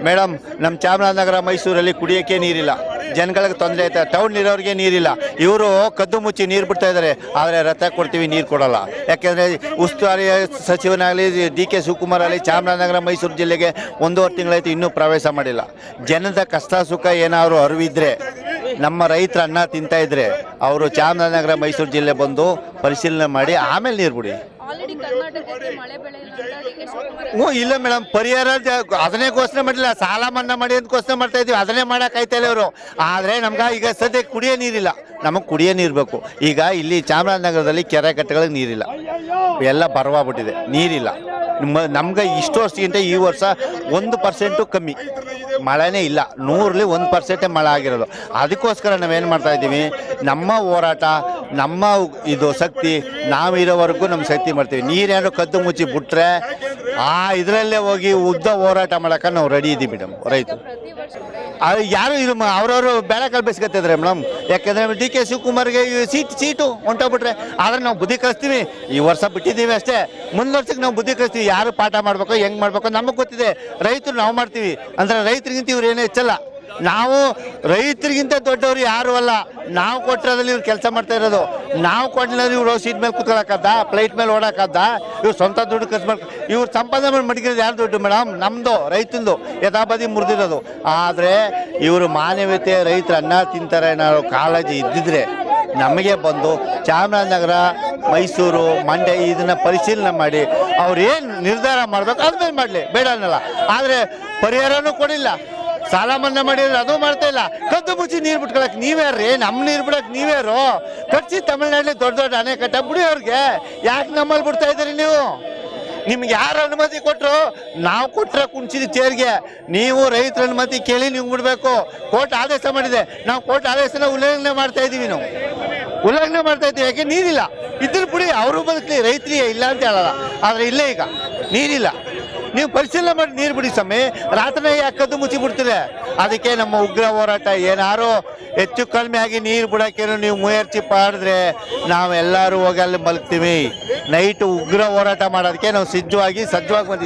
Madam, ನಮ್ಮ ಚಾಮರಾಜನಗರ ಮೈಸೂರಲ್ಲಿ ಕುಡಿಯೋಕ್ಕೆ ನೀರಿಲ್ಲ, ಜನಗಳಿಗೆ ತೊಂದರೆ ಆಯ್ತಾ, ಟೌನ್ ಇರೋರಿಗೆ ನೀರಿಲ್ಲ. ಇವರು ಕದ್ದು ಮುಚ್ಚಿ ನೀರು ಬಿಡ್ತಾ ಇದ್ದಾರೆ, ಆದರೆ ರಥ ಕೊಡ್ತೀವಿ ನೀರು ಕೊಡೋಲ್ಲ. ಯಾಕೆಂದರೆ ಉಸ್ತುವಾರಿ ಸಚಿವನಾಗಲಿ ಡಿ ಕೆ ಶಿವಕುಮಾರ್ ಆಗಲಿ ಚಾಮರಾಜನಗರ ಮೈಸೂರು ಜಿಲ್ಲೆಗೆ 1.5 ತಿಂಗಳಾಯ್ತು ಇನ್ನೂ ಪ್ರವೇಶ ಮಾಡಿಲ್ಲ. ಜನದ ಕಷ್ಟ ಸುಖ ಏನಾದ್ರು ಅರಿವಿದ್ರೆ, ನಮ್ಮ ರೈತರ ಅನ್ನ ತಿಂತಾ ಇದ್ರೆ ಅವರು ಚಾಮರಾಜನಗರ ಮೈಸೂರು ಜಿಲ್ಲೆ ಬಂದು ಪರಿಶೀಲನೆ ಮಾಡಿ ಆಮೇಲೆ ನೀರು ಬಿಡಿ. ಇಲ್ಲ ಮೇಡಮ್, ಪರಿಹಾರ ಅದನ್ನೇ ಘೋಷಣೆ ಮಾಡಿಲ್ಲ, ಸಾಲ ಮನ್ನಾ ಮಾಡಿ ಅಂತ ಘೋಷಣೆ ಮಾಡ್ತಾ ಇದ್ದೀವಿ, ಅದನ್ನೇ ಮಾಡೋಕ್ಕಾಯ್ತಲ್ಲ ಇವರು. ಆದರೆ ನಮ್ಗೆ ಈಗ ಸದ್ಯಕ್ಕೆ ಕುಡಿಯೋ ನೀರಿಲ್ಲ, ನಮಗೆ ಕುಡಿಯೋ ನೀರು ಬೇಕು. ಈಗ ಇಲ್ಲಿ ಚಾಮರಾಜನಗರದಲ್ಲಿ ಕೆರೆ ಕಟ್ಟೆಗಳಿಗೆ ನೀರಿಲ್ಲ, ಎಲ್ಲ ಬರವಾಗ್ಬಿಟ್ಟಿದೆ, ನೀರಿಲ್ಲ. ನಮ್ಗೆ ಇಷ್ಟು ವರ್ಷಕ್ಕಿಂತ ಈ ವರ್ಷ 1% ಕಮ್ಮಿ, ಮಳೆನೇ ಇಲ್ಲ. 100ರಲ್ಲಿ 1% ಮಳೆ ಆಗಿರೋದು. ಅದಕ್ಕೋಸ್ಕರ ನಾವೇನು ಮಾಡ್ತಾ ಇದ್ದೀವಿ, ನಮ್ಮ ಹೋರಾಟ, ನಮ್ಮ ಇದು ಶಕ್ತಿ, ನಾವಿರೋವರೆಗೂ ನಮ್ಮ ಶಕ್ತಿ ಮಾಡ್ತೀವಿ. ನೀರೇನು ಕದ್ದು ಮುಚ್ಚಿ ಬಿಟ್ರೆ ಇದರಲ್ಲೇ ಹೋಗಿ ಉದ್ದ ಹೋರಾಟ ಮಾಡೋಕೆ ನಾವು ರೆಡಿ ಇದ್ದೀವಿ ಮೇಡಮ್. ರೈತರು ಅದು ಯಾರು ಇದು ಅವ್ರವರು ಬೇಳೆ ಕಾಳು ಬೇಯಿಸ್ಕೊತಿದ್ರೆ ಮೇಡಮ್. ಯಾಕೆಂದರೆ ಡಿ ಕೆ ಶಿವಕುಮಾರ್ಗೆ ಸೀಟು ಹೊಂಟೋಗ್ಬಿಟ್ರೆ, ಆದರೆ ನಾವು ಬುದ್ಧಿ ಕಲಿಸ್ತೀವಿ. ಈ ವರ್ಷ ಬಿಟ್ಟಿದ್ದೀವಿ ಅಷ್ಟೇ, ಮುಂದಿನ ವರ್ಷಕ್ಕೆ ನಾವು ಬುದ್ಧಿ ಕಲಿಸ್ತೀವಿ. ಯಾರು ಪಾಠ ಮಾಡಬೇಕು, ಹೆಂಗೆ ಮಾಡಬೇಕು ನಮಗೆ ಗೊತ್ತಿದೆ. ರೈತರು ನಾವು ಮಾಡ್ತೀವಿ ಅಂದರೆ ರೈತರಿಗಿಂತ ಇವ್ರು ಏನೂ ಹೆಚ್ಚಲ್ಲ. ನಾವು ರೈತರಿಗಿಂತ ದೊಡ್ಡವರು ಯಾರು ಅಲ್ಲ. ನಾವು ಕೊಟ್ಟಿರೋದ್ರಲ್ಲಿ ಇವ್ರು ಕೆಲಸ ಮಾಡ್ತಾ ಇರೋದು. ನಾವು ಕೊಟ್ಟಿಲ್ಲ ಇವ್ರು ಸೀಟ್ ಮೇಲೆ ಕೂತ್ಕೊಳ್ಳೋಕ್ಕದ್ದ, ಫ್ಲೈಟ್ ಮೇಲೆ ಓಡೋಕ್ಕದ್ದ? ಇವ್ರು ಸ್ವಂತ ದುಡ್ಡು ಖರ್ಚು ಮಾಡಿ ಇವ್ರು ಸಂಪಾದನೆ ಮಾಡಿ ಮಡಗಿರೋದು ಯಾರು ದುಡ್ಡು ಮೇಡಮ್? ನಮ್ಮದು ರೈತಂದು ಯಥಾಬದಿ ಮುರಿದಿರೋದು. ಆದರೆ ಇವರು ಮಾನವೀಯತೆ, ರೈತರ ಅನ್ನ ತಿಂತಾರೆ ಅನ್ನೋ ಕಾಳಜಿ ಇದ್ದಿದ್ರೆ ನಮಗೆ ಬಂದು ಚಾಮರಾಜನಗರ, ಮೈಸೂರು, ಮಂಡ್ಯ ಇದನ್ನು ಪರಿಶೀಲನೆ ಮಾಡಿ ಅವ್ರೇನು ನಿರ್ಧಾರ ಮಾಡಬೇಕು ಅದ್ಮೇಲೆ ಮಾಡಲಿ, ಬೇಡ ಅನ್ನಲ್ಲ. ಆದರೆ ಪರಿಹಾರನೂ ಕೊಡಿಲ್ಲ, ಸಾಲ ಮನ್ನಾ ಮಾಡಿದ್ರೆ ಅದು ಮಾಡ್ತಾ ಇಲ್ಲ. ಕದ್ದು ಮುಚ್ಚಿ ನೀರು ಬಿಟ್ಕೊಳಕ್ಕೆ ನೀವ್ಯಾರ್ರಿ? ನಮ್ಮ ನೀರು ಬಿಡೋಕೆ ನೀವ್ಯಾರು? ಕಟ್ಸಿ ತಮಿಳ್ನಾಡಲ್ಲಿ ದೊಡ್ಡ ದೊಡ್ಡ ಅಣೆಕಟ್ಟ ಬಿಡಿ ಅವ್ರಿಗೆ. ಯಾಕೆ ನಮ್ಮಲ್ಲಿ ಬಿಡ್ತಾ ಇದ್ದೀರಿ ನೀವು? ನಿಮ್ಗೆ ಯಾರು ಅನುಮತಿ ಕೊಟ್ಟರು? ನಾವು ಕೊಟ್ಟರೆ ಕುಣಿಸಿದ ಚೇರ್ಗೆ ನೀವು ರೈತರ ಅನುಮತಿ ಕೇಳಿ ನೀವು ಬಿಡಬೇಕು. ಕೋರ್ಟ್ ಆದೇಶ ಮಾಡಿದೆ, ನಾವು ಕೋರ್ಟ್ ಆದೇಶನ ಉಲ್ಲಂಘನೆ ಮಾಡ್ತಾ ಇದ್ದೀವಿ. ನಾವು ಉಲ್ಲಂಘನೆ ಮಾಡ್ತಾ ಇದ್ದೀವಿ. ಯಾಕೆ ನೀರಿಲ್ಲ? ಇದ್ರ ಬಿಡಿ, ಅವರು ಬದುಕಲಿ, ರೈತರಿಗೆ ಇಲ್ಲ ಅಂತ ಹೇಳಲ್ಲ. ಆದರೆ ಇಲ್ಲೇ ಈಗ ನೀರಿಲ್ಲ, ನೀವು ಪರಿಶೀಲನೆ ಮಾಡಿ ನೀರು ಬಿಡಿ ಸ್ವಾಮಿ. ರಾತ್ರಿ ಯಾಕದ್ದು ಮುಚ್ಚಿ ಬಿಡ್ತೀರಿ? ಅದಕ್ಕೆ ನಮ್ಮ ಉಗ್ರ ಹೋರಾಟ. ಏನಾರು ಹೆಚ್ಚು ಕಡಿಮೆ ಆಗಿ ನೀರು ಬಿಡೋಕ್ಕೇನು ನೀವು ಮುಯರ್ಚಿ ಪಾಡಿದ್ರೆ ನಾವೆಲ್ಲರೂ ಹೋಗಿ ಅಲ್ಲಿ ಮಲಗ್ತೀವಿ. ನೈಟ್ ಉಗ್ರ ಹೋರಾಟ ಮಾಡೋದಕ್ಕೆ ನಾವು ಸಜ್ಜವಾಗಿ ಬಂದಿದ್ದೀವಿ.